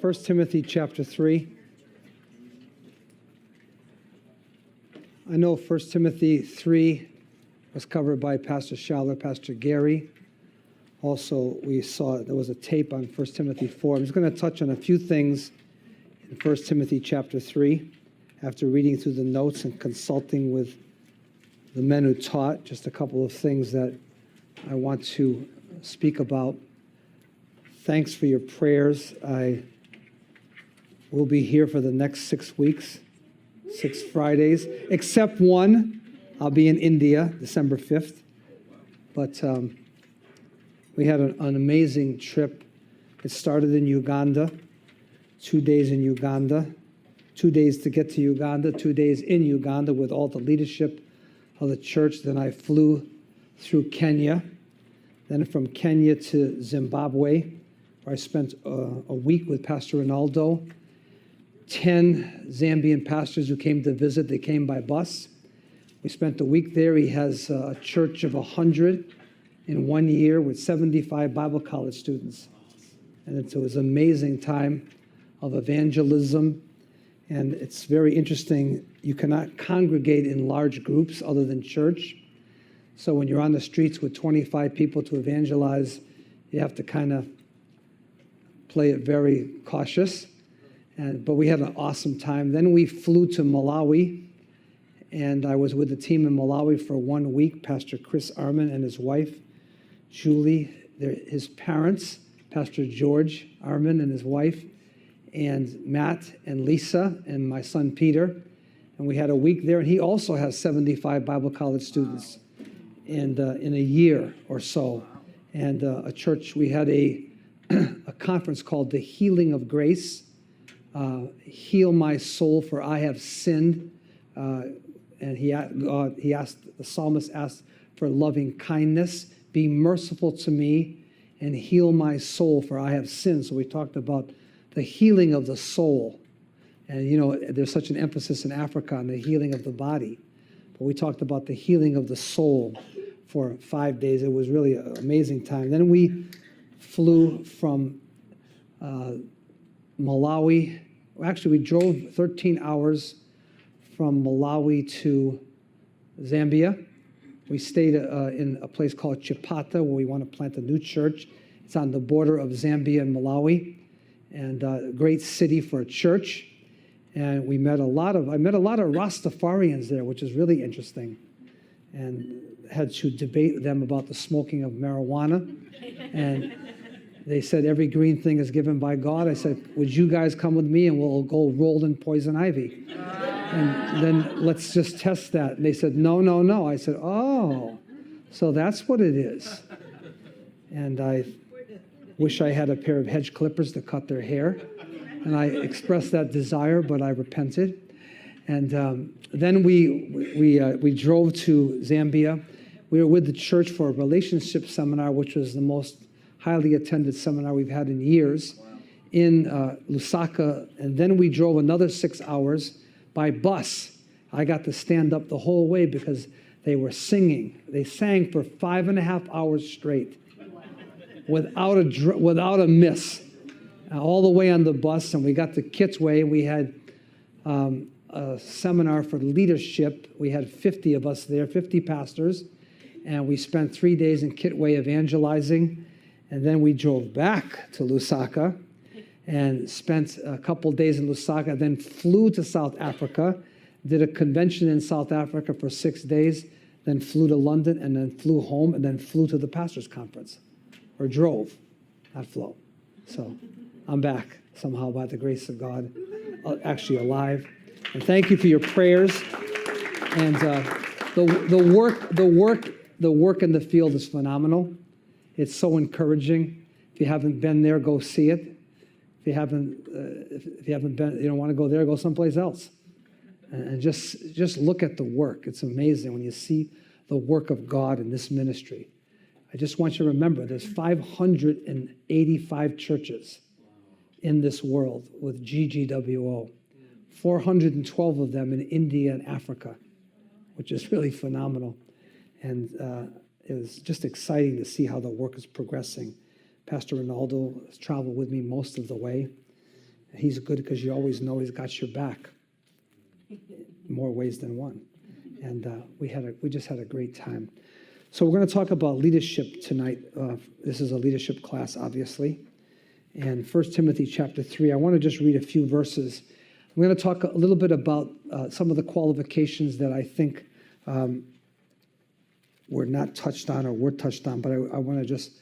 1 Timothy chapter 3. I know 1 Timothy 3 was covered by Pastor Schaller, Pastor Gary. Also, we saw there was a tape on 1 Timothy 4. I'm just going to touch on a few things in 1 Timothy chapter 3 after reading through the notes and consulting with the men who taught. Just a couple of things that I want to speak about. Thanks for your prayers. I will be here for the next 6 weeks, 6 Fridays, except one. I'll be in India, December 5th. But we had an amazing trip. It started in Uganda, 2 days in Uganda, 2 days to get to Uganda, 2 days in Uganda with all the leadership of the church. Then I flew through Kenya, then from Kenya to Zimbabwe, where I spent a week with Pastor Ronaldo. 10 Zambian pastors who came to visit. They came by bus. We spent a week there. He has a church of 100 in 1 year with 75 Bible college students. And it was an amazing time of evangelism. And it's very interesting. You cannot congregate in large groups other than church. So when you're on the streets with 25 people to evangelize, you have to kind of play it very cautious. But we had an awesome time. Then we flew to Malawi, and I was with the team in Malawi for 1 week. Pastor Chris Arman and his wife, Julie, his parents, Pastor George Arman and his wife, and Matt and Lisa, and my son Peter. And we had a week there, and he also has 75 Bible college students in a year or so. And a church, we had a conference called The Healing of Grace. Heal my soul, for I have sinned. And the psalmist asked for loving kindness. Be merciful to me and heal my soul, for I have sinned. So we talked about the healing of the soul. And, you know, there's such an emphasis in Africa on the healing of the body. But we talked about the healing of the soul for 5 days. It was really an amazing time. Then we flew from Malawi. Actually, we drove 13 hours from Malawi to Zambia. We stayed in a place called Chipata, where we want to plant a new church. It's on the border of Zambia and Malawi, and a great city for a church. And I met a lot of Rastafarians there, which is really interesting, and had to debate with them about the smoking of marijuana. And they said every green thing is given by God. I said, would you guys come with me and we'll go roll in poison ivy? And then let's just test that. And they said, no, no, no. I said, oh, so that's what it is. And I wish I had a pair of hedge clippers to cut their hair. And I expressed that desire, but I repented. And then we drove to Zambia. We were with the church for a relationship seminar, which was the most highly attended seminar we've had in years, in Lusaka. And then we drove another 6 hours by bus. I got to stand up the whole way because they were singing. They sang for 5.5 hours straight without a miss, all the way on the bus. And we got to Kitwe. We had a seminar for leadership. We had 50 of us there, 50 pastors. And we spent 3 days in Kitwe evangelizing. And then we drove back to Lusaka and spent a couple days in Lusaka, then flew to South Africa, did a convention in South Africa for 6 days, then flew to London, and then flew home, and then flew to the pastors' conference, or drove, not flew. So I'm back somehow by the grace of God, actually alive. And thank you for your prayers. And the work in the field is phenomenal. It's so encouraging. If you haven't been there, go see it. If you haven't been, you don't want to go there, go someplace else. And just look at the work. It's amazing when you see the work of God in this ministry. I just want you to remember there's 585 churches in this world with GGWO. 412 of them in India and Africa, which is really phenomenal. And it was just exciting to see how the work is progressing. Pastor Ronaldo has traveled with me most of the way. He's good because you always know he's got your back in more ways than one. And we just had a great time. So we're going to talk about leadership tonight. This is a leadership class, obviously. And 1 Timothy chapter 3, I want to just read a few verses. I'm going to talk a little bit about some of the qualifications that I think were not touched on or were touched on, but I want to just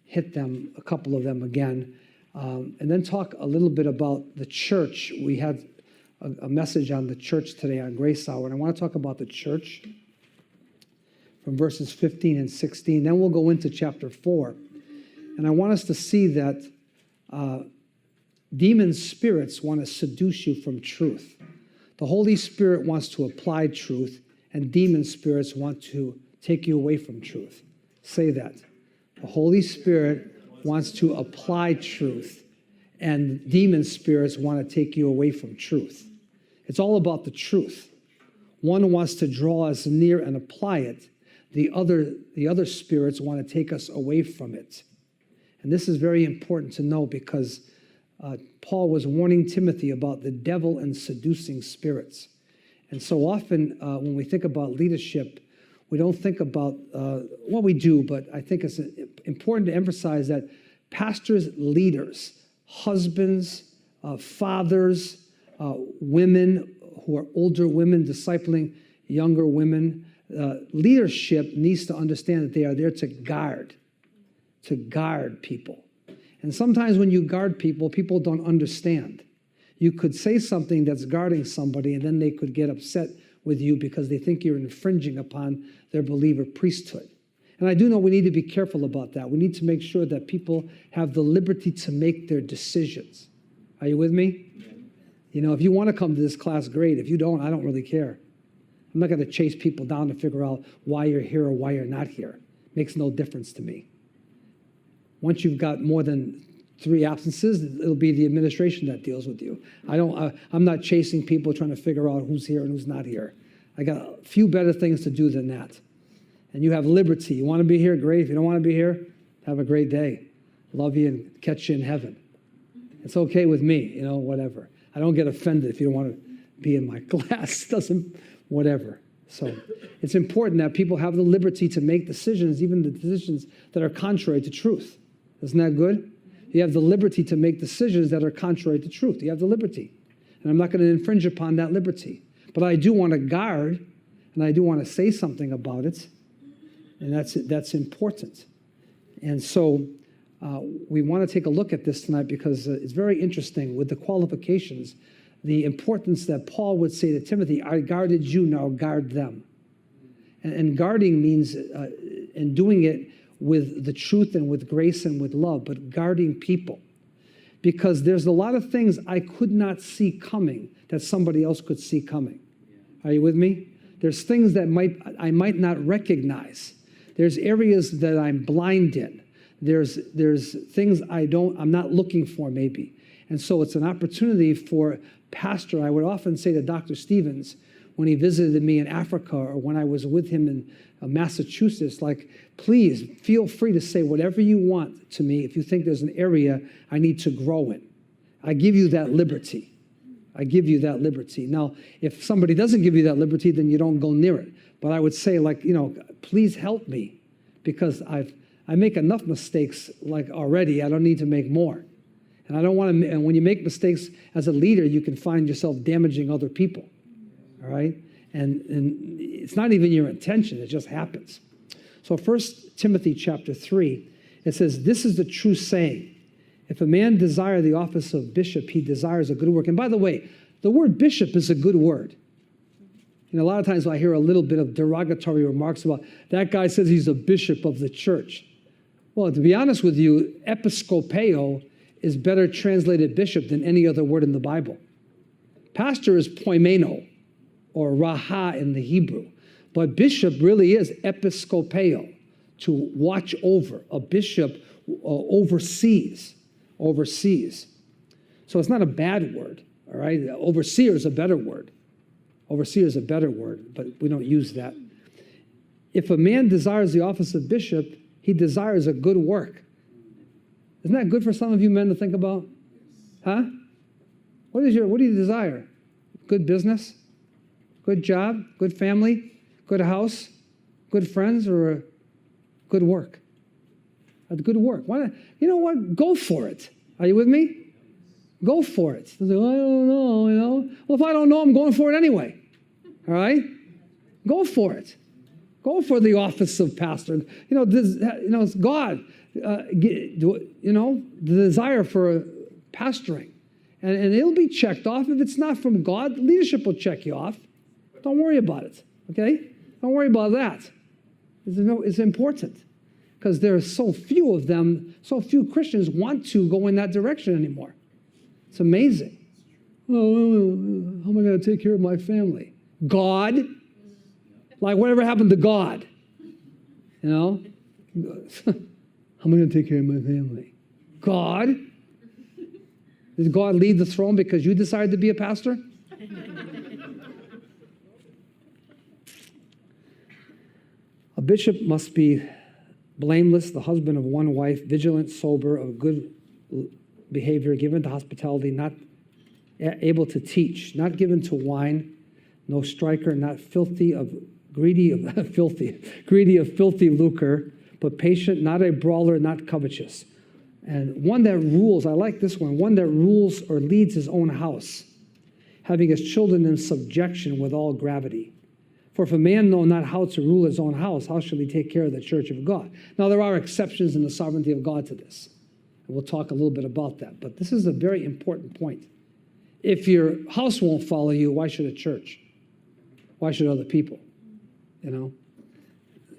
hit them, a couple of them again. And then talk a little bit about the church. We had a message on the church today on Grace Hour, and I want to talk about the church from verses 15 and 16. Then we'll go into chapter 4. And I want us to see that demon spirits want to seduce you from truth. The Holy Spirit wants to apply truth, and demon spirits want to take you away from truth. Say that. The Holy Spirit wants to apply truth, and demon spirits want to take you away from truth. It's all about the truth. One wants to draw us near and apply it. The other spirits want to take us away from it. And this is very important to know because Paul was warning Timothy about the devil and seducing spirits. And so often when we think about leadership, we don't think about, well, we do, but I think it's important to emphasize that pastors, leaders, husbands, fathers, women who are older women discipling younger women, leadership needs to understand that they are there to guard people. And sometimes when you guard people, people don't understand. You could say something that's guarding somebody, and then they could get upset with you because they think you're infringing upon their believer priesthood. And I do know we need to be careful about that. We need to make sure that people have the liberty to make their decisions. Are you with me? You know, if you want to come to this class, great. If you don't, I don't really care. I'm not going to chase people down to figure out why you're here or why you're not here. Makes no difference to me. Once you've got more than 3 absences, it'll be the administration that deals with you. I'm not chasing people trying to figure out who's here and who's not here. I got a few better things to do than that. And you have liberty. You want to be here? Great. If you don't want to be here, have a great day. Love you and catch you in heaven. It's okay with me, you know, whatever. I don't get offended if you don't want to be in my class. Whatever. So it's important that people have the liberty to make decisions, even the decisions that are contrary to truth. Isn't that good? You have the liberty to make decisions that are contrary to truth. You have the liberty. And I'm not going to infringe upon that liberty. But I do want to guard, and I do want to say something about it. And that's important. And so we want to take a look at this tonight because it's very interesting with the qualifications, the importance that Paul would say to Timothy, I guarded you, now guard them. And guarding means, and doing it with the truth and with grace and with love, but guarding people. Because there's a lot of things I could not see coming that somebody else could see coming. Are you with me? There's things that I might not recognize. There's areas that I'm blind in. There's things I'm not looking for maybe. And so it's an opportunity for pastor. I would often say to Dr. Stevens when he visited me in Africa or when I was with him in Massachusetts, like, please feel free to say whatever you want to me if you think there's an area I need to grow in. I give you that liberty. I give you that liberty. Now, if somebody doesn't give you that liberty, then you don't go near it. But I would say, like, you know, please help me because I make enough mistakes like already. I don't need to make more. And I don't want to, and when you make mistakes as a leader, you can find yourself damaging other people. All right? And it's not even your intention, it just happens. So 1 Timothy chapter 3, it says, this is the true saying. If a man desire the office of bishop, he desires a good work. And by the way, the word bishop is a good word. You know, a lot of times I hear a little bit of derogatory remarks about, that guy says he's a bishop of the church. Well, to be honest with you, episkopeo is better translated bishop than any other word in the Bible. Pastor is poimeno, or raha in the Hebrew. But bishop really is episkopeo, to watch over. A bishop oversees. So it's not a bad word, all right? Overseer is a better word. Overseer is a better word, but we don't use that. If a man desires the office of bishop, he desires a good work. Isn't that good for some of you men to think about? Huh? What do you desire? Good business? Good job? Good family? Good house? Good friends? Or good work? A good work. Why, you know what? Go for it. Are you with me? Go for it. Like, I don't know, you know. Well, if I don't know, I'm going for it anyway. All right? Go for it. Go for the office of pastor. It's God. The desire for pastoring. And it'll be checked off. If it's not from God, leadership will check you off. Don't worry about it, okay? Don't worry about that. It's important because there are so few of them, so few Christians want to go in that direction anymore. It's amazing. Oh, how am I going to take care of my family? God? Like whatever happened to God? You know? How am I going to take care of my family? God? Did God leave the throne because you decided to be a pastor? A bishop must be blameless, the husband of one wife, vigilant, sober, of good behavior, given to hospitality, not able to teach, not given to wine, no striker, not greedy of filthy lucre, but patient, not a brawler, not covetous. And one that rules, I like this one that rules or leads his own house, having his children in subjection with all gravity. For if a man know not how to rule his own house, how shall he take care of the church of God? Now, there are exceptions in the sovereignty of God to this. And we'll talk a little bit about that. But this is a very important point. If your house won't follow you, why should a church? Why should other people? You know?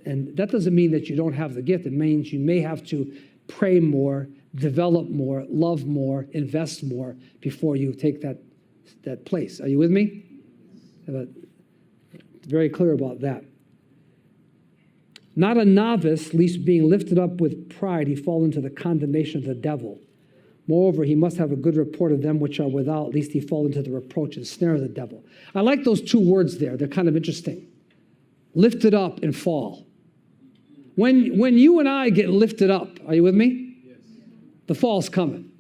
And that doesn't mean that you don't have the gift. It means you may have to pray more, develop more, love more, invest more before you take that place. Are you with me? Very clear about that. Not a novice, lest being lifted up with pride, he fall into the condemnation of the devil. Moreover, he must have a good report of them which are without, lest he fall into the reproach and snare of the devil. I like those two words there. They're kind of interesting. Lifted up and fall. When you and I get lifted up, are you with me? Yes. The fall's coming.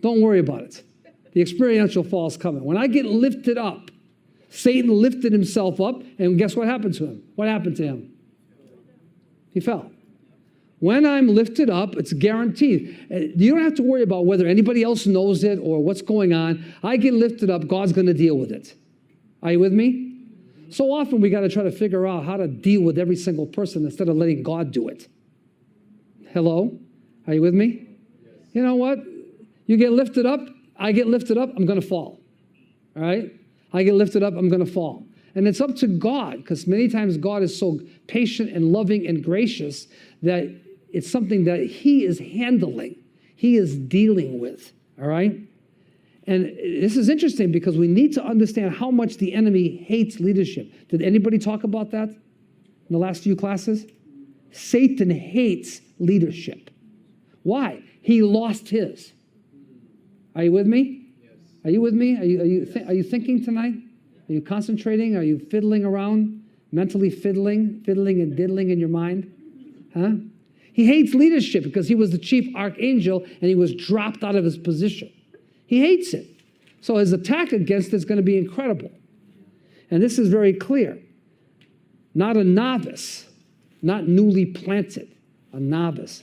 Don't worry about it. The experiential fall's coming. When I get lifted up, Satan lifted himself up, and guess what happened to him? What happened to him? He fell. When I'm lifted up, it's guaranteed. You don't have to worry about whether anybody else knows it or what's going on. I get lifted up, God's going to deal with it. Are you with me? So often we got to try to figure out how to deal with every single person instead of letting God do it. Hello? Are you with me? You know what? You get lifted up, I get lifted up, I'm going to fall. All right? I get lifted up, I'm going to fall. And it's up to God, because many times God is so patient and loving and gracious that it's something that he is handling. He is dealing with, all right? And this is interesting because we need to understand how much the enemy hates leadership. Did anybody talk about that in the last few classes? Satan hates leadership. Why? He lost his. Are you with me? Yes. Are you with me? Are you thinking tonight? Are you concentrating? Are you fiddling around? Mentally fiddling and diddling in your mind? Huh? He hates leadership because he was the chief archangel and he was dropped out of his position. He hates it. So his attack against it is going to be incredible. And this is very clear. Not a novice, not newly planted, a novice.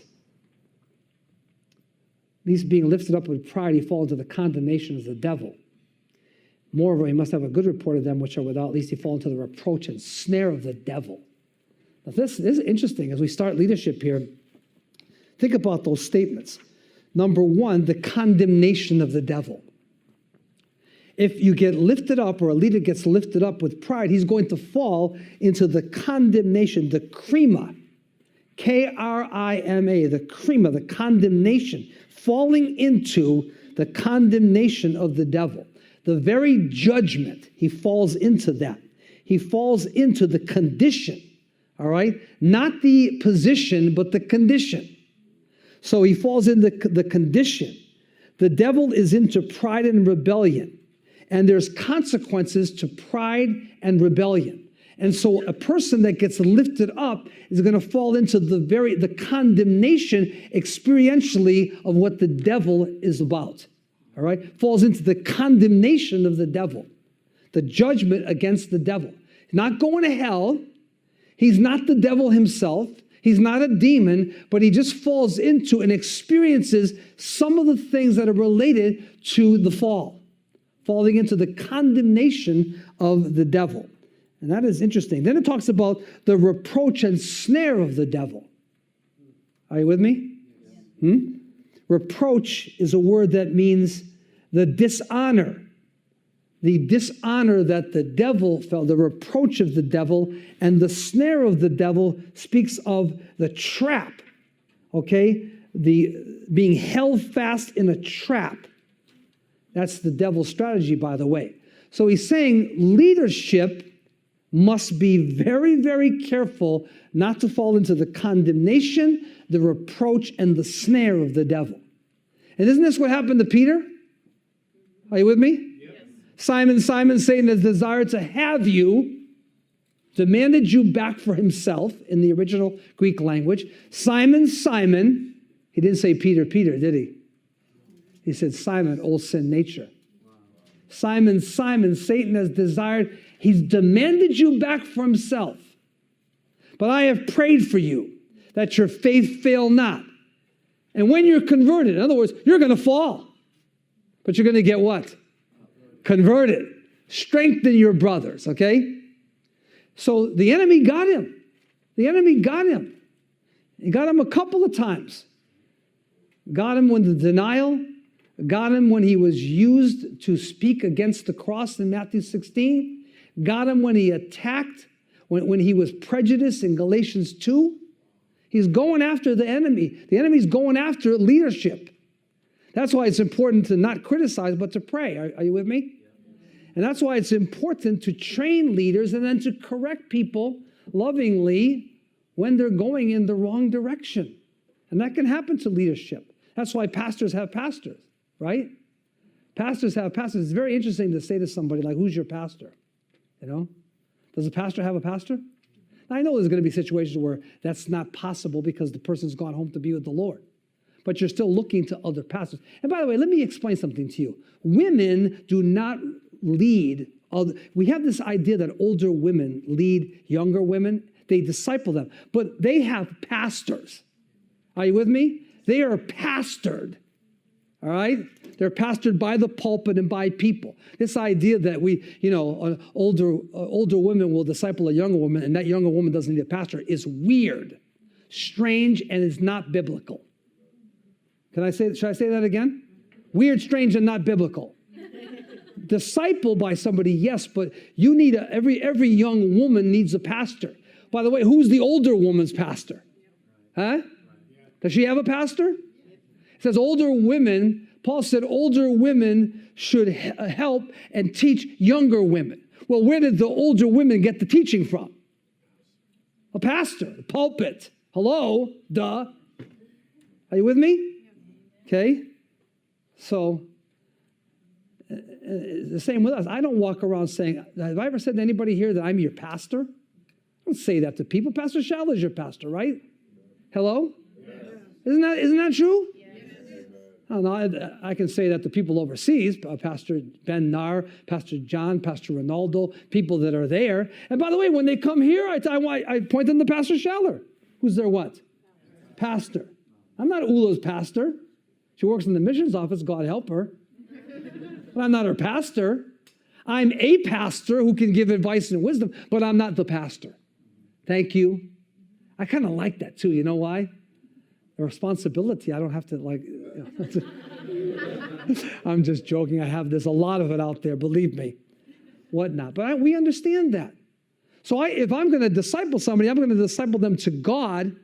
He's being lifted up with pride. He falls into the condemnation of the devil. Moreover, he must have a good report of them which are without, lest he fall into the reproach and snare of the devil. Now this is interesting as we start leadership here. Think about those statements. Number one, the condemnation of the devil. If you get lifted up or a leader gets lifted up with pride, he's going to fall into the condemnation, the krima, K-R-I-M-A, the krima, the condemnation, falling into the condemnation of the devil. The very judgment, he falls into that. He falls into the condition, all right? Not the position, but the condition. So he falls in the condition. The devil is into pride and rebellion. And there's consequences to pride and rebellion. And so a person that gets lifted up is going to fall into the condemnation experientially of what the devil is about. all right, falls into the condemnation of the devil, the judgment against the devil. Not going to hell. He's not the devil himself. He's not a demon, but he just falls into and experiences some of the things that are related to the fall, falling into the condemnation of the devil. And that is interesting. Then it talks about the reproach and snare of the devil. Are you with me? Reproach is a word that means the dishonor that the devil felt, the reproach of the devil, and the snare of the devil speaks of the trap, okay? The being held fast in a trap. That's the devil's strategy, by the way. So he's saying leadership must be very, very careful not to fall into the condemnation, the reproach, and the snare of the devil. And isn't this what happened to Peter? Are you with me? Simon, Simon, Satan has desired to have you, demanded you back for himself in the original Greek language. Simon, Simon, he didn't say Peter, Peter, did he? He said Simon, old sin nature. Simon, Simon, Satan has desired, he's demanded you back for himself. But I have prayed for you that your faith fail not. And when you're converted, in other words, you're going to fall. But you're going to get what? Converted. Strengthen your brothers, okay? So the enemy got him. The enemy got him. He got him a couple of times. Got him with the denial. Got him when he was used to speak against the cross in Matthew 16. Got him when he attacked, when he was prejudiced in Galatians 2. He's going after the enemy. The enemy's going after leadership. That's why it's important to not criticize, but to pray. Are you with me? And that's why it's important to train leaders and then to correct people lovingly when they're going in the wrong direction. And that can happen to leadership. That's why pastors have pastors, right? Pastors have pastors. It's very interesting to say to somebody, like, who's your pastor? You know? Does a pastor have a pastor? Now, I know there's going to be situations where that's not possible because the person's gone home to be with the Lord. But you're still looking to other pastors. And by the way, let me explain something to you. Women do not lead. We have this idea that older women lead younger women. They disciple them. But they have pastors. Are you with me? They are pastored. All right? They're pastored by the pulpit and by people. This idea that older women will disciple a younger woman and that younger woman doesn't need a pastor is weird, strange, and is not biblical. Should I say that again? Weird, strange, and not biblical. Disciple by somebody, yes, but you need every young woman needs a pastor. By the way, who's the older woman's pastor? Huh? Does she have a pastor? It says older women, Paul said older women should help and teach younger women. Well, where did the older women get the teaching from? A pastor, a pulpit. Hello? Duh. Are you with me? Okay, so the same with us. I don't walk around saying, have I ever said to anybody here that I'm your pastor? I don't say that to people. Pastor Schaller is your pastor, right? Hello? Yes. Isn't that true? Yes. I can say that to people overseas, Pastor Ben Nar, Pastor John, Pastor Ronaldo, people that are there. And by the way, when they come here, I point them to Pastor Schaller. Who's their what? Pastor. I'm not Ula's pastor. She works in the missions office, God help her. But I'm not her pastor. I'm a pastor who can give advice and wisdom, but I'm not the pastor. Thank you. I kind of like that too. You know why? The responsibility. I don't have to I'm just joking. There's a lot of it out there, believe me. Whatnot. But we understand that. So if I'm going to disciple somebody, I'm going to disciple them to God,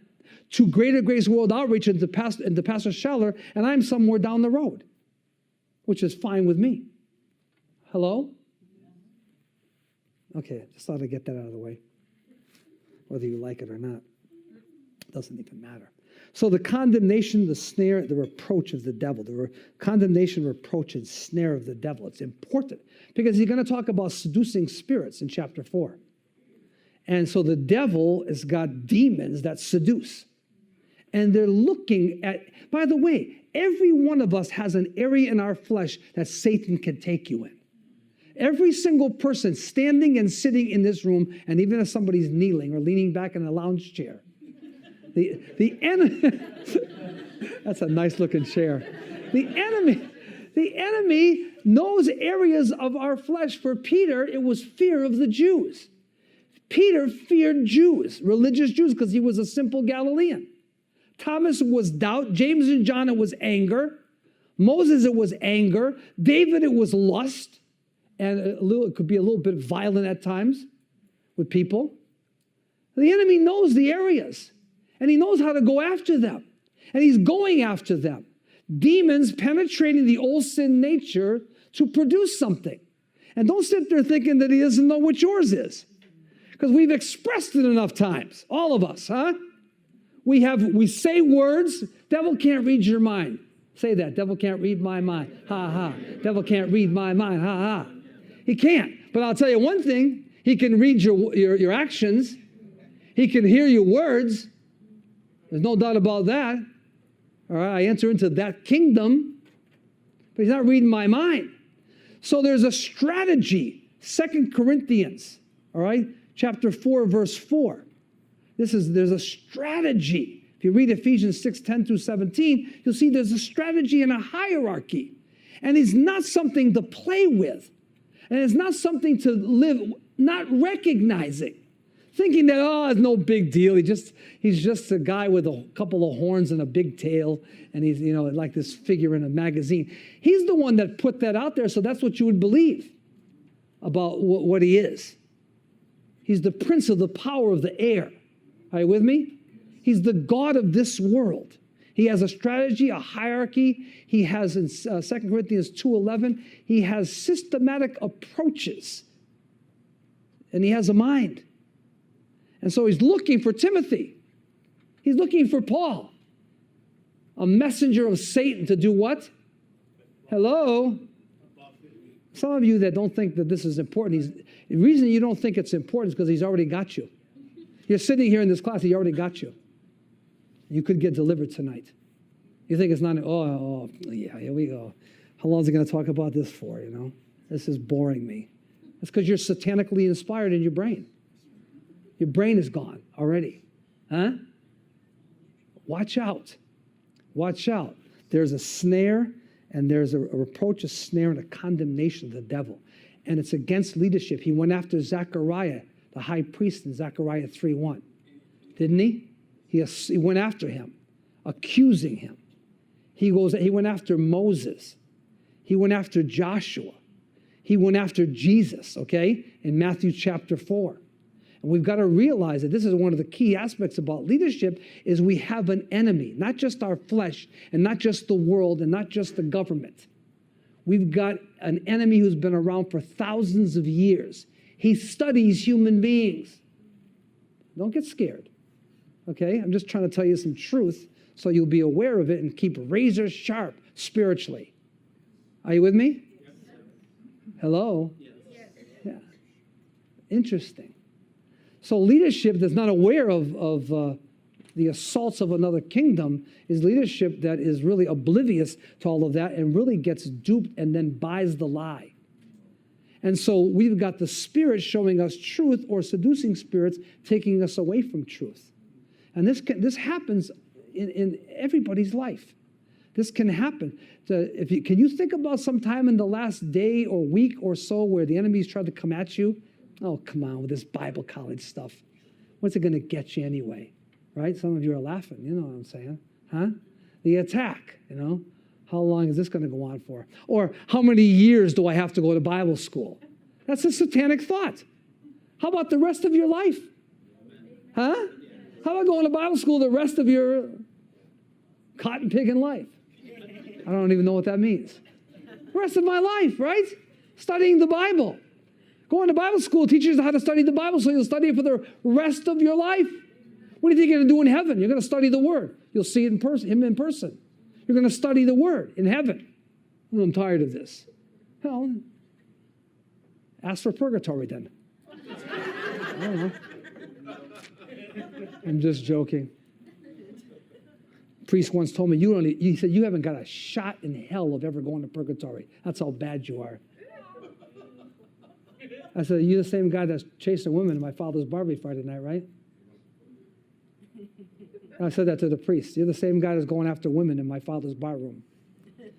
to Greater Grace World Outreach and to Pastor Schaller, and I'm somewhere down the road, which is fine with me. Hello? Okay, just thought I'd get that out of the way. Whether you like it or not, doesn't even matter. So the condemnation, the snare, the reproach of the devil, the condemnation, reproach, and snare of the devil. It's important because he's going to talk about seducing spirits in chapter 4. And so the devil has got demons that seduce. And they're looking at, by the way, every one of us has an area in our flesh that Satan can take you in. Every single person standing and sitting in this room, and even if somebody's kneeling or leaning back in a lounge chair, the enemy, that's a nice looking chair. The enemy knows areas of our flesh. For Peter, it was fear of the Jews. Peter feared Jews, religious Jews, because he was a simple Galilean. Thomas was doubt. James and John, it was anger. Moses, it was anger. David, it was lust. And it could be a little bit violent at times with people. The enemy knows the areas, and he knows how to go after them. And he's going after them. Demons penetrating the old sin nature to produce something. And don't sit there thinking that he doesn't know what yours is. Because we've expressed it enough times, all of us, huh? We say words, devil can't read your mind. Say that, devil can't read my mind, ha ha. Devil can't read my mind, ha ha. He can't, but I'll tell you one thing, he can read your actions. He can hear your words. There's no doubt about that. All right, I enter into that kingdom, but he's not reading my mind. So there's a strategy, 2 Corinthians, all right, chapter 4, verse 4. There's a strategy. If you read Ephesians 6, 10 through 17, you'll see there's a strategy and a hierarchy. And it's not something to play with. And it's not something to live, not recognizing. Thinking that, oh, it's no big deal. He's just a guy with a couple of horns and a big tail. And he's, like this figure in a magazine. He's the one that put that out there, so that's what you would believe about what he is. He's the prince of the power of the air. Are you with me? He's the God of this world. He has a strategy, a hierarchy. He has in 2 Corinthians 2:11, he has systematic approaches. And he has a mind. And so he's looking for Timothy. He's looking for Paul. A messenger of Satan to do what? Hello? Some of you that don't think that this is important, the reason you don't think it's important is because he's already got you. You're sitting here in this class, he already got you. You could get delivered tonight. You think it's not, yeah, here we go. How long is he going to talk about this for, This is boring me. It's because you're satanically inspired in your brain. Your brain is gone already. Huh? Watch out. Watch out. There's a snare, and there's a reproach, a snare, and a condemnation of the devil. And it's against leadership. He went after Zechariah, the high priest, in Zechariah 3:1. Didn't he? He went after him, accusing him. He went after Moses. He went after Joshua. He went after Jesus, okay, in Matthew chapter 4. And we've got to realize that this is one of the key aspects about leadership is we have an enemy, not just our flesh and not just the world and not just the government. We've got an enemy who's been around for thousands of years. He studies human beings. Don't get scared. Okay, I'm just trying to tell you some truth so you'll be aware of it and keep razor sharp spiritually. Are you with me? Yes. Hello? Yes. Yeah. Interesting. So leadership that's not aware of the assaults of another kingdom is leadership that is really oblivious to all of that and really gets duped and then buys the lie. And so we've got the spirit showing us truth or seducing spirits taking us away from truth. And this happens in everybody's life. This can happen. Can you think about some time in the last day or week or so where the enemy's tried to come at you? Oh, come on with this Bible college stuff. What's it going to get you anyway? Right? Some of you are laughing. You know what I'm saying? Huh? The attack, How long is this going to go on for? Or how many years do I have to go to Bible school? That's a satanic thought. How about the rest of your life? Huh? How about going to Bible school the rest of your cotton picking life? I don't even know what that means. The rest of my life, right? Studying the Bible. Going to Bible school teaches you how to study the Bible so you'll study it for the rest of your life. What do you think you're going to do in heaven? You're going to study the Word. You'll see it in person, Him in person. You're going to study the Word in heaven. Oh, I'm tired of this. Well, ask for purgatory then. I don't know. I'm just joking. priest once told me, he said, you haven't got a shot in hell of ever going to purgatory. That's how bad you are. I said, you're the same guy that's chasing women in my father's Barbie Friday night, right? I said that to the priest. You're the same guy that's going after women in my father's bar room.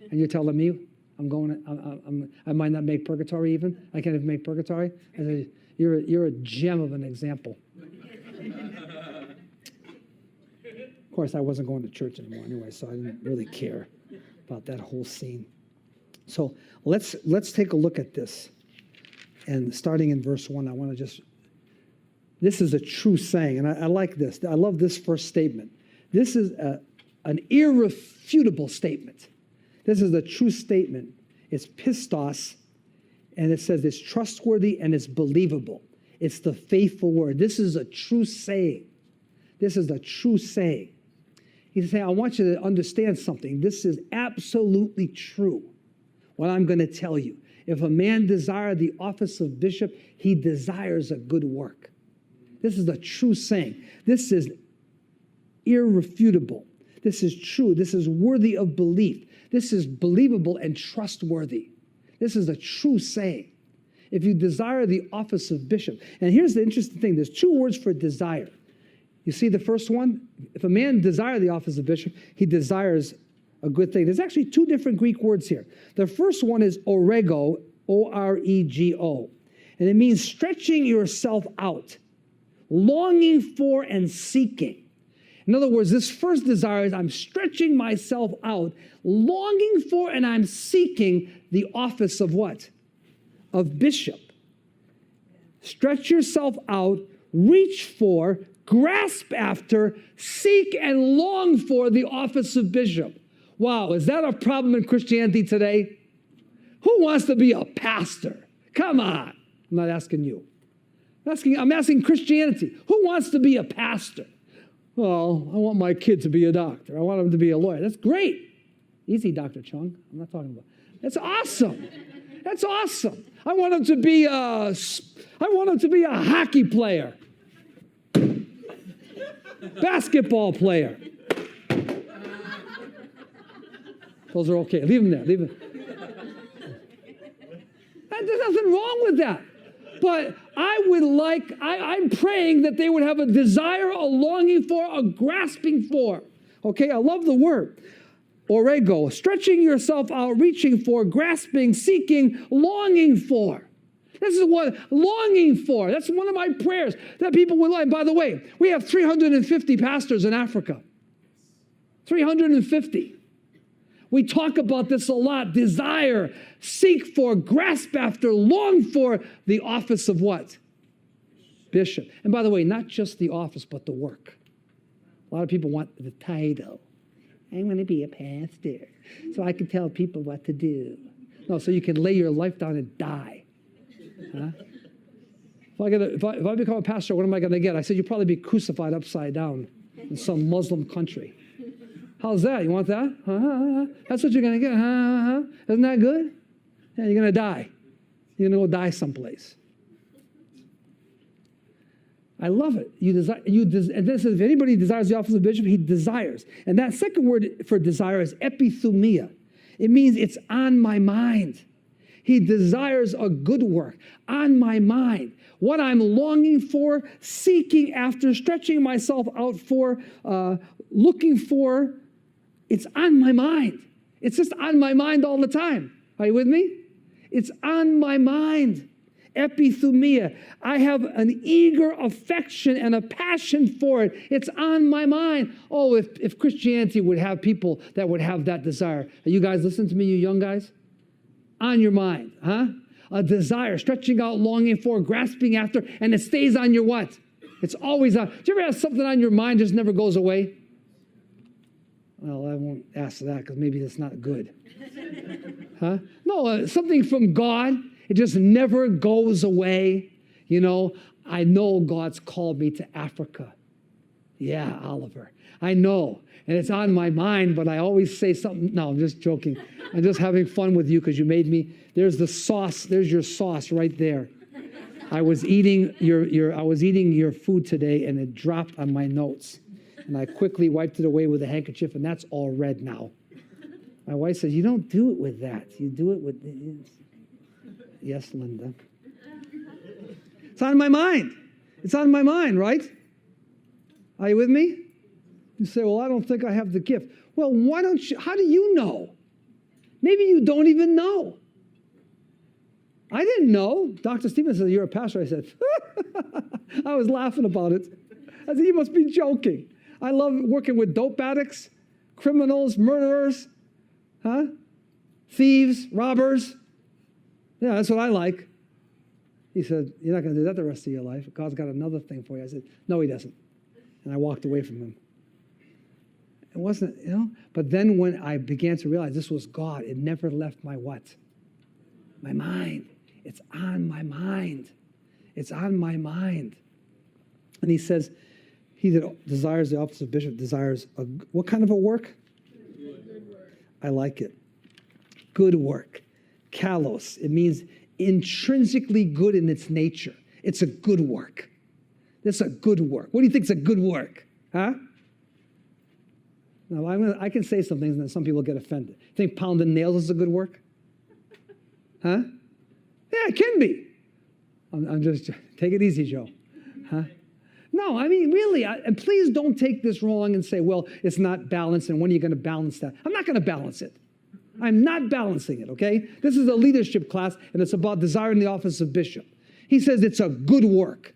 And you're telling me I might not make purgatory even? I can't even make purgatory? I said, you're a gem of an example. Of course, I wasn't going to church anymore anyway, so I didn't really care about that whole scene. So let's take a look at this. And starting in verse 1, I want to this is a true saying, and I like this. I love this first statement. This is an irrefutable statement. This is a true statement. It's pistos, and it says it's trustworthy and it's believable. It's the faithful word. This is a true saying. This is a true saying. He's saying, I want you to understand something. This is absolutely true, what I'm going to tell you. If a man desire the office of bishop, he desires a good work. This is a true saying. This is irrefutable. This is true. This is worthy of belief. This is believable and trustworthy. This is a true saying. If you desire the office of bishop. And here's the interesting thing. There's two words for desire. You see the first one? If a man desire the office of bishop, he desires a good thing. There's actually two different Greek words here. The first one is orego, O-R-E-G-O. And it means stretching yourself out, longing for and seeking. In other words, this first desire is I'm stretching myself out, longing for and I'm seeking the office of what? Of bishop. Stretch yourself out, reach for, grasp after, seek and long for the office of bishop. Wow, is that a problem in Christianity today? Who wants to be a pastor? Come on. I'm not asking you. I'm asking Christianity. Who wants to be a pastor? Well, I want my kid to be a doctor. I want him to be a lawyer. That's great. Easy, Dr. Chung. I'm not talking about. That's awesome. That's awesome. I want him to be a hockey player. Basketball player. Those are okay. Leave them there. Leave them. There's nothing wrong with that. But I'm praying that they would have a desire, a longing for, a grasping for. Okay, I love the word. Orego, stretching yourself out, reaching for, grasping, seeking, longing for. This is what longing for. That's one of my prayers that people would like. By the way, we have 350 pastors in Africa. 350. We talk about this a lot. Desire, seek for, grasp after, long for the office of what? Bishop. And by the way, not just the office, but the work. A lot of people want the title. I want to be a pastor so I can tell people what to do. No, so you can lay your life down and die. Huh? If I become a pastor, what am I going to get? I said, you'll probably be crucified upside down in some Muslim country. How's that? You want that? That's what you're going to get. Isn't that good? Yeah, you're going to die. You're going to go die someplace. I love it. And this is, if anybody desires the office of bishop, he desires. And that second word for desire is epithumia. It means it's on my mind. He desires a good work on my mind. What I'm longing for, seeking after, stretching myself out for, looking for, it's on my mind. It's just on my mind all the time. Are you with me? It's on my mind. Epithumia. I have an eager affection and a passion for it. It's on my mind. Oh, if Christianity would have people that would have that desire. Are you guys listening to me, you young guys? On your mind, huh? A desire, stretching out, longing for, grasping after, and it stays on your what? It's always on. Do you ever have something on your mind just never goes away? Well, I won't ask that because maybe that's not good. Huh? No, something from God, it just never goes away. You know, I know God's called me to Africa. Yeah, Oliver, I know. And it's on my mind, but I always say something. No, I'm just joking. I'm just having fun with you because you made me. There's the sauce. There's your sauce right there. I was eating your food today, and it dropped on my notes. And I quickly wiped it away with a handkerchief, and that's all red now. My wife says, you don't do it with that. You do it with... Yes, Linda. It's on my mind. It's on my mind, right? Are you with me? You say, well, I don't think I have the gift. Well, why don't you? How do you know? Maybe you don't even know. I didn't know. Dr. Stevens said, you're a pastor. I said, I was laughing about it. I said, you must be joking. I love working with dope addicts, criminals, murderers, thieves, robbers. Yeah, that's what I like. He said, you're not going to do that the rest of your life. God's got another thing for you. I said, no, he doesn't. And I walked away from him. It wasn't, but then when I began to realize this was God, it never left my what? My mind. It's on my mind. It's on my mind. And he says, he that desires the office of bishop desires what kind of a work? I like it. Good work. Kalos. It means intrinsically good in its nature. It's a good work. It's a good work. What do you think is a good work? Huh? Now, I can say some things and then some people get offended. Think pounding nails is a good work? Huh? Yeah, it can be. I'm just, take it easy, Joe. Huh? No, I mean, really, and please don't take this wrong and say, well, it's not balanced, and when are you going to balance that? I'm not going to balance it. I'm not balancing it, okay? This is a leadership class, and it's about desiring the office of bishop. He says it's a good work.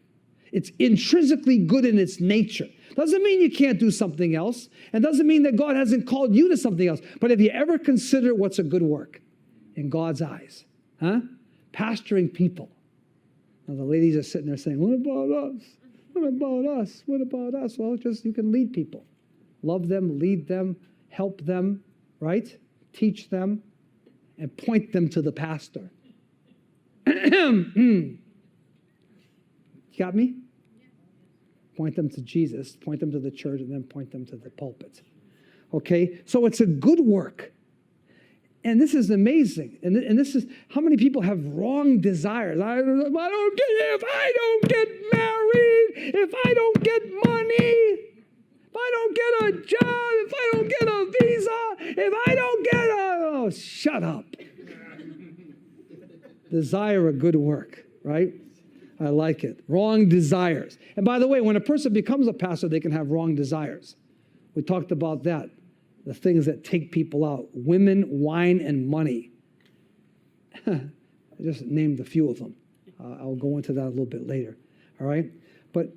It's intrinsically good in its nature. Doesn't mean you can't do something else, and doesn't mean that God hasn't called you to something else. But have you ever considered what's a good work in God's eyes? Huh? Pastoring people. Now the ladies are sitting there saying, what about us? What about us? What about us? Well, just you can lead people. Love them, lead them, help them, right? Teach them, and point them to the pastor. You got me? Point them to Jesus, point them to the church, and then point them to the pulpit. Okay? So it's a good work. And this is amazing. And this is, how many people have wrong desires? If I don't get married, if I don't get money, if I don't get a job, if I don't get a visa, if I don't get oh, shut up. Desire a good work, right? I like it. Wrong desires. And by the way, when a person becomes a pastor, they can have wrong desires. We talked about that. The things that take people out. Women, wine, and money. I just named a few of them. I'll go into that a little bit later. All right? But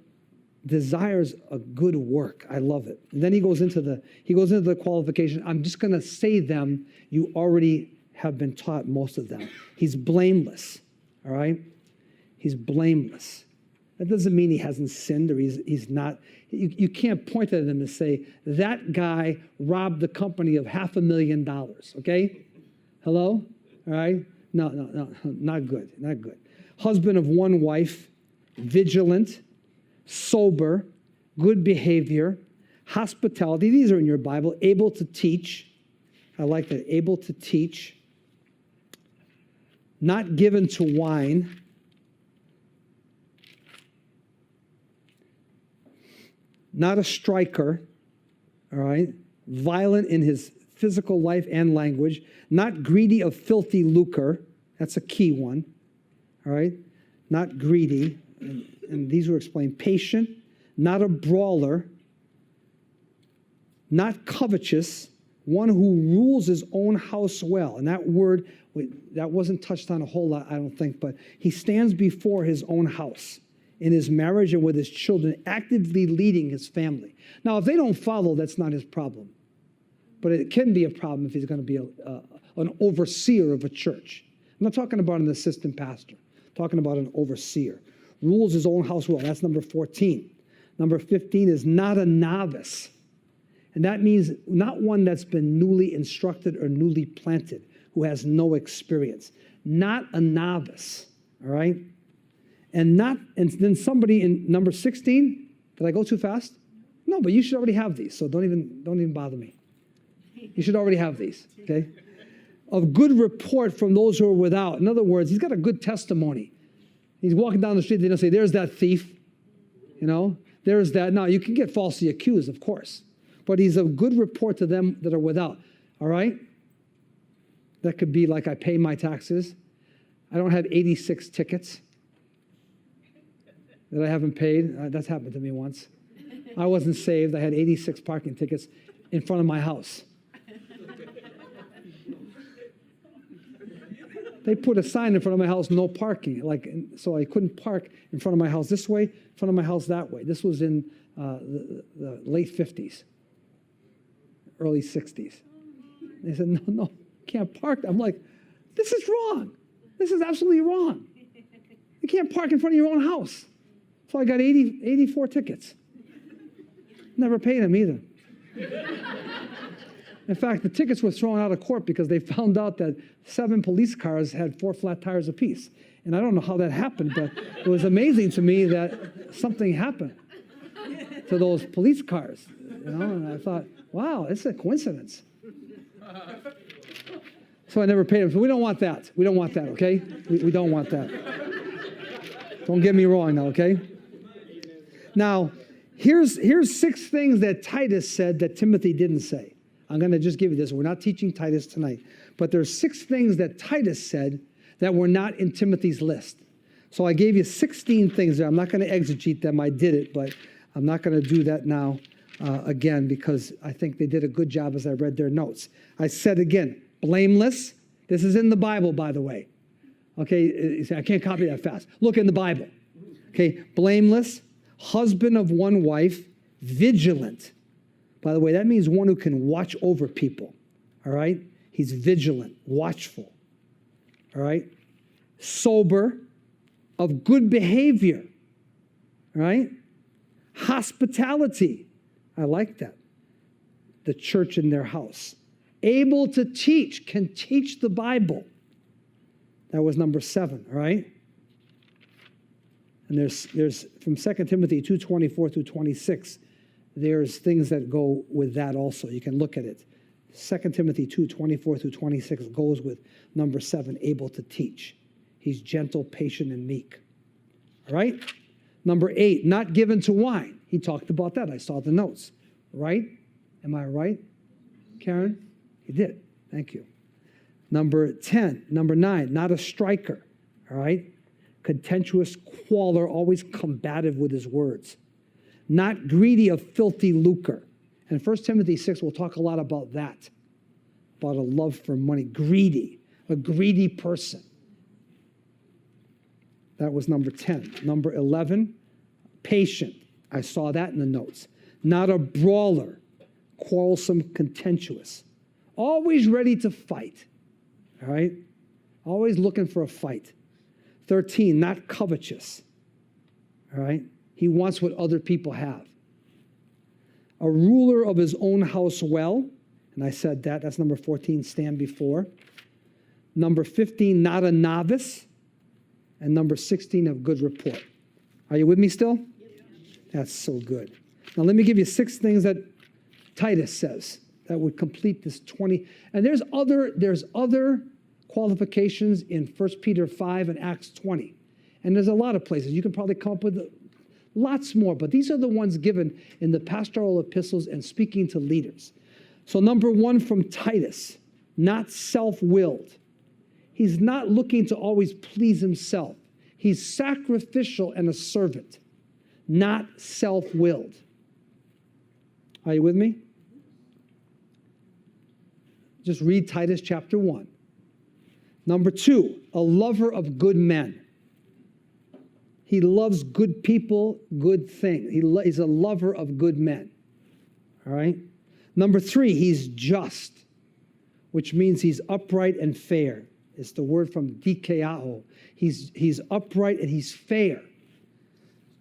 desires a good work. I love it. And then he goes into the qualification. I'm just going to say them. You already have been taught most of them. He's blameless. All right? He's blameless. That doesn't mean he hasn't sinned or he's not. You can't point at him and say, that guy robbed the company of $500,000, okay? Hello? All right? No, not good, not good. Husband of one wife, vigilant, sober, good behavior, hospitality. These are in your Bible. Able to teach. I like that. Able to teach. Not given to wine. Not a striker, all right? Violent in his physical life and language. Not greedy of filthy lucre. That's a key one, all right? Not greedy, and these were explained. Patient, not a brawler. Not covetous, one who rules his own house well. And that word, that wasn't touched on a whole lot, I don't think, but he stands before his own house in his marriage and with his children, actively leading his family. Now, if they don't follow, that's not his problem. But it can be a problem if he's going to be an overseer of a church. I'm not talking about an assistant pastor. I'm talking about an overseer. Rules his own house well. That's number 14. Number 15 is not a novice. And that means not one that's been newly instructed or newly planted, who has no experience. Not a novice, all right? And then somebody in number 16, did I go too fast? No, but you should already have these, so don't even bother me. You should already have these, okay? Of good report from those who are without. In other words, he's got a good testimony. He's walking down the street, they don't say, there's that thief, there's that. Now, you can get falsely accused, of course, but he's a good report to them that are without, all right? That could be like I pay my taxes. I don't have 86 tickets that I haven't paid. That's happened to me once. I wasn't saved. I had 86 parking tickets in front of my house. They put a sign in front of my house, no parking, so I couldn't park in front of my house this way, in front of my house that way. This was in the late 50s, early 60s. They said, no, can't park. I'm like, this is wrong. This is absolutely wrong. You can't park in front of your own house. So I got 84 tickets. Never paid them either. In fact, the tickets were thrown out of court because they found out that 7 police cars had 4 flat tires apiece. And I don't know how that happened, but it was amazing to me that something happened to those police cars. And I thought, wow, it's a coincidence. So I never paid them. So we don't want that. We don't want that, okay? We don't want that. Don't get me wrong now, okay? Now, here's 6 things that Titus said that Timothy didn't say. I'm going to just give you this. We're not teaching Titus tonight. But there's 6 things that Titus said that were not in Timothy's list. So I gave you 16 things there. I'm not going to exegete them. I did it, but I'm not going to do that now again because I think they did a good job as I read their notes. I said again, blameless. This is in the Bible, by the way. Okay, I can't copy that fast. Look in the Bible. Okay, blameless, husband of one wife, vigilant. By the way, that means one who can watch over people, all right? He's vigilant, watchful, all right? Sober, of good behavior, all right? Hospitality, I like that. The church in their house. Able to teach, can teach the Bible. That was number 7, all right? And there's from 2 Timothy 2:24 through 26, there's things that go with that also. You can look at it. 2 Timothy 2:24 through 26 goes with number 7, able to teach. He's gentle, patient, and meek. All right? Number 8, not given to wine. He talked about that. I saw the notes. Right? Am I right, Karen? He did. Thank you. Number 9, not a striker. All right? Contentious quarreler, always combative with his words. Not greedy of filthy lucre. And 1 Timothy 6 will talk a lot about that, about a love for money. Greedy, a greedy person. That was number 10. Number 11, patient. I saw that in the notes. Not a brawler, quarrelsome, contentious. Always ready to fight, all right? Always looking for a fight. 13, not covetous, all right? He wants what other people have. A ruler of his own house well, and I said that. That's number 14, stand before. Number 15, not a novice. And number 16, of good report. Are you with me still? That's so good. Now let me give you 6 things that Titus says that would complete this 20. And there's other qualifications in 1 Peter 5 and Acts 20. And there's a lot of places. You can probably come up with lots more, but these are the ones given in the pastoral epistles and speaking to leaders. So number 1 from Titus, not self-willed. He's not looking to always please himself. He's sacrificial and a servant, not self-willed. Are you with me? Just read Titus chapter 1. Number 2, a lover of good men. He loves good people, good things. He's a lover of good men. All right? Number 3, he's just, which means he's upright and fair. It's the word from dikaiao. He's upright and he's fair.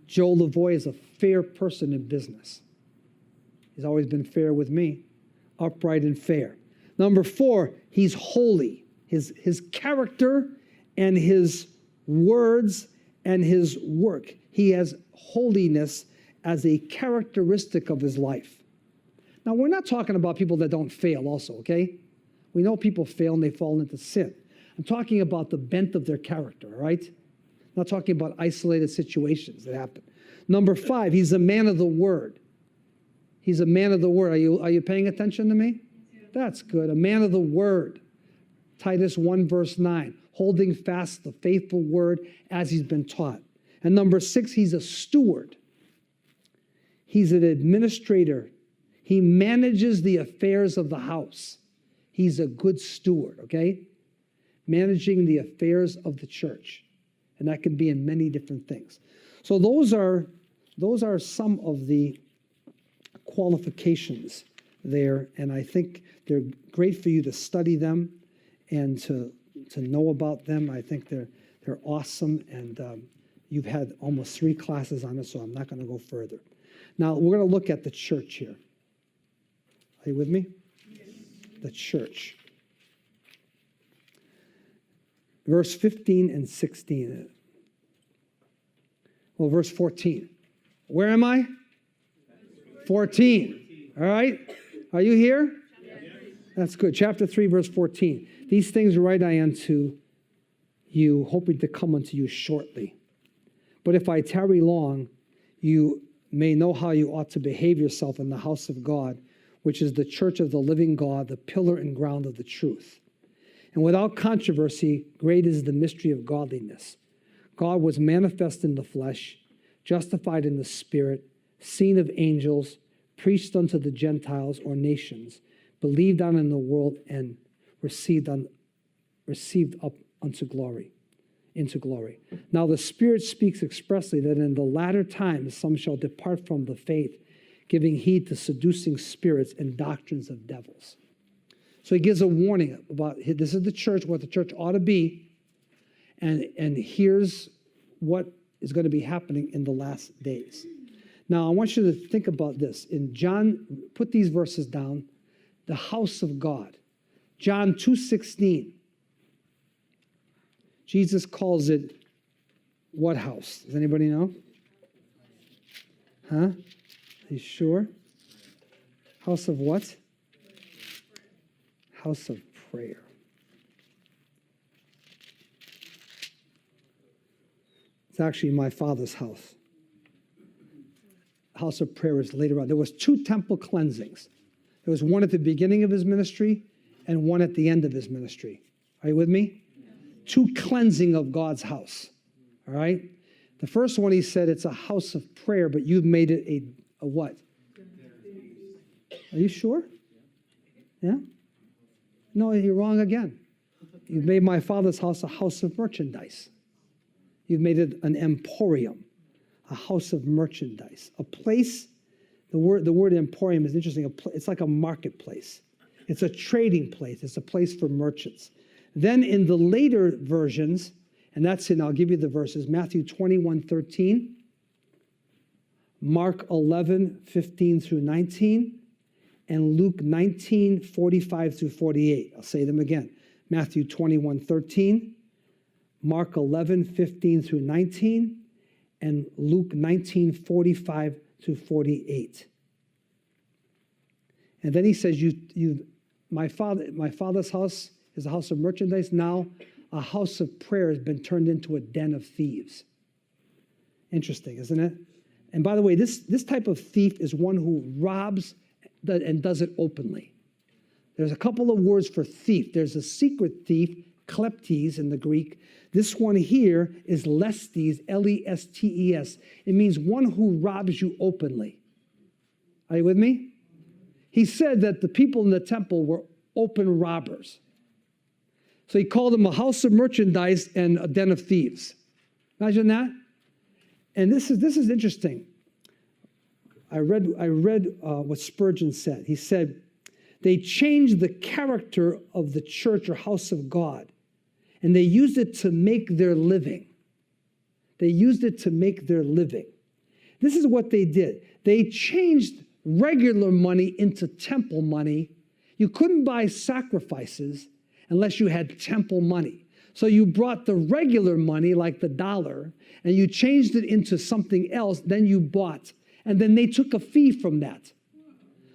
Joe Lavoie is a fair person in business. He's always been fair with me. Upright and fair. Number 4, he's holy. His character and his words and his work. He has holiness as a characteristic of his life. Now, we're not talking about people that don't fail also, okay? We know people fail and they fall into sin. I'm talking about the bent of their character, all right? I'm not talking about isolated situations that happen. Number 5, he's a man of the word. He's a man of the word. Are you paying attention to me? That's good. A man of the word. Titus 1 verse 9, holding fast the faithful word as he's been taught. And number 6, he's a steward. He's an administrator. He manages the affairs of the house. He's a good steward, okay? Managing the affairs of the church. And that can be in many different things. So those are some of the qualifications there, and I think they're great for you to study them and to know about them. I think they're awesome, and you've had almost 3 classes on it, so I'm not going to go further. Now, we're going to look at the church here. Are you with me? Yes. The church. Verse 15 and 16. Well, verse 14. Where am I? 14. All right? Are you here? Yes. That's good. Chapter 3, verse 14. These things write I unto you, hoping to come unto you shortly. But if I tarry long, you may know how you ought to behave yourself in the house of God, which is the church of the living God, the pillar and ground of the truth. And without controversy, great is the mystery of godliness. God was manifest in the flesh, justified in the spirit, seen of angels, preached unto the Gentiles or nations, believed on in the world, and received up unto glory, into glory. Now the Spirit speaks expressly that in the latter times some shall depart from the faith, giving heed to seducing spirits and doctrines of devils. So he gives a warning about this is the church, what the church ought to be, and here's what is going to be happening in the last days. Now I want you to think about this. In John, put these verses down, the house of God. John 2:16. Jesus calls it what house? Does anybody know? Huh? Are you sure? House of what? House of prayer. It's actually my Father's house. House of prayer is later on. There was 2 temple cleansings. There was one at the beginning of his ministry and one at the end of his ministry. Are you with me? 2 cleansing of God's house. All right? The first one, he said, it's a house of prayer, but you've made it a what? Are you sure? Yeah? No, you're wrong again. You've made my Father's house a house of merchandise. You've made it an emporium, a house of merchandise, a place. The word emporium is interesting. It's like a marketplace. It's a trading place. It's a place for merchants. Then in the later versions, and that's in, I'll give you the verses, Matthew 21:13, Mark 11:15 through 19, and Luke 19:45 through 48. I'll say them again. Matthew 21:13, Mark 11:15 through 19, and Luke 19:45 through 48. And then he says, my Father's house is a house of merchandise. Now a house of prayer has been turned into a den of thieves. Interesting, isn't it? And by the way, this type of thief is one who robs and does it openly. There's a couple of words for thief. There's a secret thief, kleptes in the Greek. This one here is lestes, L-E-S-T-E-S. It means one who robs you openly. Are you with me? He said that the people in the temple were open robbers. So he called them a house of merchandise and a den of thieves. Imagine that. And this is interesting. I read what Spurgeon said. He said, they changed the character of the church or house of God, and they used it to make their living. They used it to make their living. This is what they did. They changed regular money into temple money. You couldn't buy sacrifices unless you had temple money. So you brought the regular money, like the dollar, and you changed it into something else, then you bought. And then they took a fee from that.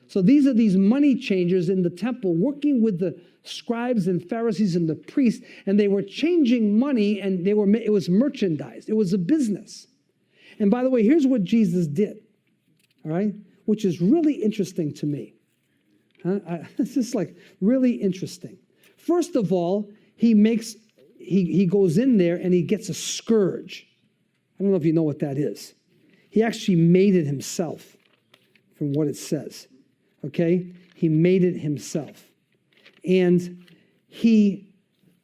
So these are these money changers in the temple working with the scribes and Pharisees and the priests, and they were changing money, and it was merchandise. It was a business. And by the way, here's what Jesus did, all right, which is really interesting to me. This is like really interesting. First of all, he goes in there and he gets a scourge. I don't know if you know what that is. He actually made it himself, from what it says. Okay? He made it himself. And he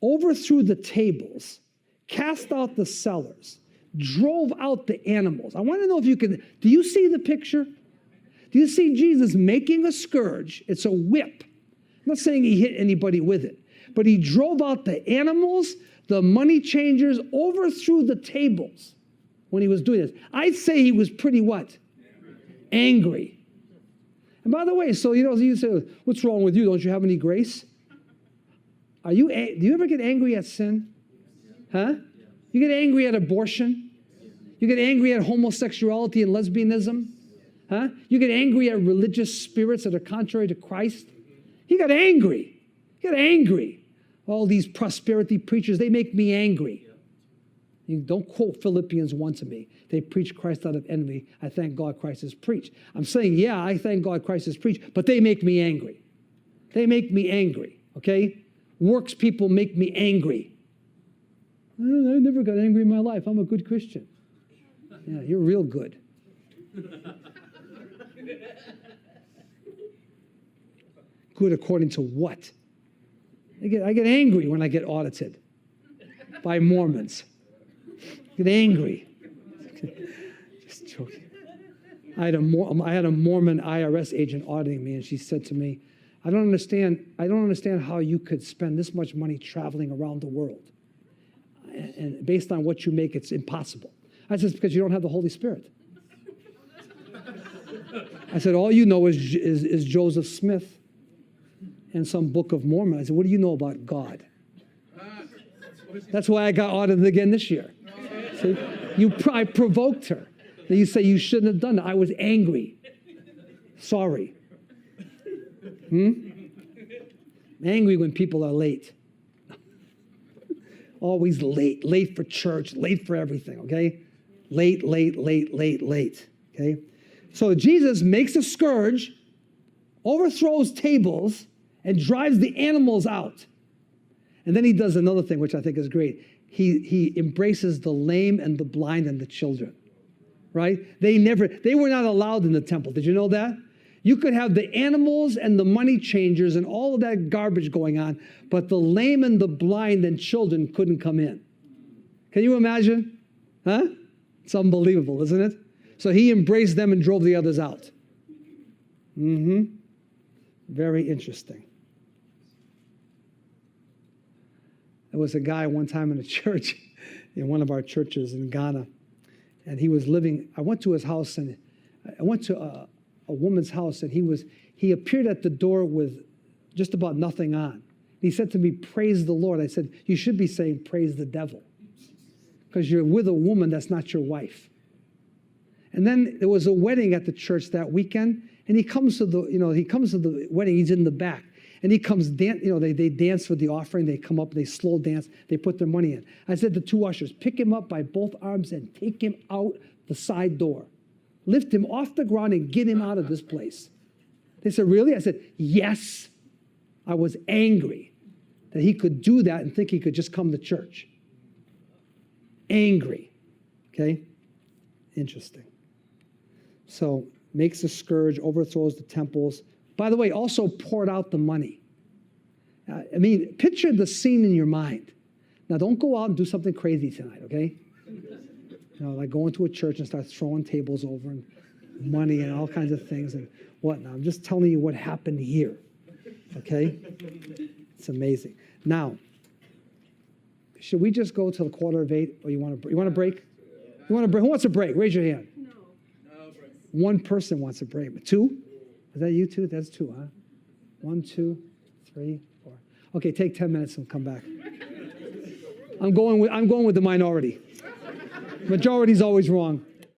overthrew the tables, cast out the sellers, drove out the animals. I want to know if you can, do you see the picture? Do you see Jesus making a scourge? It's a whip. I'm not saying he hit anybody with it, but he drove out the animals, the money changers, overthrew the tables when he was doing this. I'd say he was pretty what? Angry. And by the way, so you say, what's wrong with you? Don't you have any grace? Do you ever get angry at sin? Huh? You get angry at abortion? You get angry at homosexuality and lesbianism? Huh? You get angry at religious spirits that are contrary to Christ? He got angry. He got angry. All these prosperity preachers, they make me angry. You don't quote Philippians 1 to me. They preach Christ out of envy. I thank God Christ is preached. I'm saying, yeah, I thank God Christ is preached, but they make me angry. They make me angry, okay? Works people make me angry. I never got angry in my life. I'm a good Christian. Yeah, you're real good. Good according to what? I get angry when I get audited by Mormons. I get angry. Just joking. I had a Mormon IRS agent auditing me, and she said to me, I don't understand how you could spend this much money traveling around the world. And based on what you make, it's impossible. I said, it's because you don't have the Holy Spirit. I said, all you know is Joseph Smith and some book of Mormon. I said, what do you know about God? That's why I got audited again this year. See, I provoked her. Then you say you shouldn't have done that. I was angry. Sorry. Angry when people are late. Always late. Late for church, late for everything, okay? Late, okay? So Jesus makes a scourge, overthrows tables, and drives the animals out. And then he does another thing, which I think is great. He embraces the lame and the blind and the children, right? They were not allowed in the temple. Did you know that? You could have the animals and the money changers and all of that garbage going on, but the lame and the blind and children couldn't come in. Can you imagine? Huh? It's unbelievable, isn't it? So he embraced them and drove the others out. Very interesting. There was a guy one time in a church, in one of our churches in Ghana, and he was living, I went to his house, and I went to a woman's house, and he appeared at the door with just about nothing on. He said to me, praise the Lord. I said, you should be saying praise the devil, because you're with a woman that's not your wife. And then there was a wedding at the church that weekend, and he comes to the wedding, he's in the back. And he comes, they dance for the offering. They come up, they slow dance. They put their money in. I said to two ushers, pick him up by both arms and take him out the side door. Lift him off the ground and get him out of this place. They said, really? I said, yes. I was angry that he could do that and think he could just come to church. Angry. Okay? Interesting. So, makes a scourge, overthrows the temples. By the way, also poured out the money. Picture the scene in your mind. Now, don't go out and do something crazy tonight, okay? Like go into a church and start throwing tables over and money and all kinds of things and whatnot. I'm just telling you what happened here, okay? It's amazing. Now, should we just go till 7:45, or you want a break? You want a break? Who wants a break? Raise your hand. No. One person wants a break. Two? Is that you two? That's two, huh? 1, 2, 3, 4. Okay, take 10 minutes and come back. I'm going with the minority. Majority's always wrong.